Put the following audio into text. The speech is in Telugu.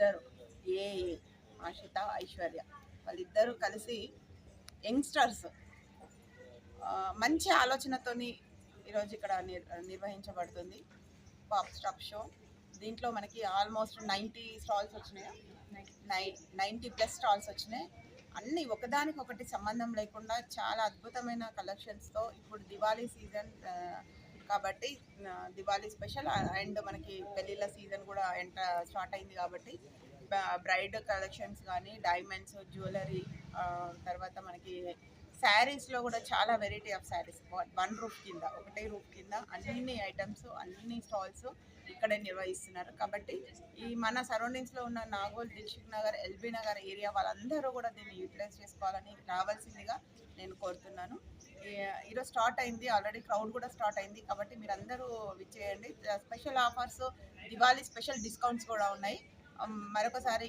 వాళ్ళిద్దరు ఏ ఆశిత ఐశ్వర్య వాళ్ళిద్దరూ కలిసి యంగ్స్టర్స్ మంచి ఆలోచనతోని ఈరోజు ఇక్కడ నిర్వహించబడుతుంది పాప్ స్టాప్ షో. దీంట్లో మనకి ఆల్మోస్ట్ 90 స్టాల్స్ వచ్చినాయి, 90+ స్టాల్స్ వచ్చినాయి. అన్నీ ఒకదానికొకటి సంబంధం లేకుండా చాలా అద్భుతమైన కలెక్షన్స్తో. ఇప్పుడు దివాళీ సీజన్ కాబట్టి దివాళీ స్పెషల్ అండ్ మనకి పెళ్ళిళ్ళ సీజన్ కూడా స్టార్ట్ అయింది కాబట్టి బ్రైడ్ కలెక్షన్స్ కానీ డైమండ్స్ జ్యువెలరీ, తర్వాత మనకి శారీస్లో కూడా చాలా వెరైటీ ఆఫ్ శారీస్ ఒకటే రూఫ్ కింద అన్ని ఐటమ్స్ అన్ని స్టాల్స్ ఇక్కడే నిర్వహిస్తున్నారు. కాబట్టి ఈ మన సరౌండింగ్స్లో ఉన్న నాగోల్, దిల్సుఖ్ నగర్, ఎల్బీ నగర్ ఏరియా వాళ్ళందరూ కూడా దీన్ని యూటిలైజ్ చేసుకోవాలని రావాల్సిందిగా నేను కోరుతున్నాను. ఈరోజు స్టార్ట్ అయింది, ఆల్రెడీ క్రౌడ్ కూడా స్టార్ట్ అయింది. కాబట్టి మీరు అందరూ విచ్చేయండి. Special offers, Diwali special discounts కూడా ఉన్నాయి. మరొకసారి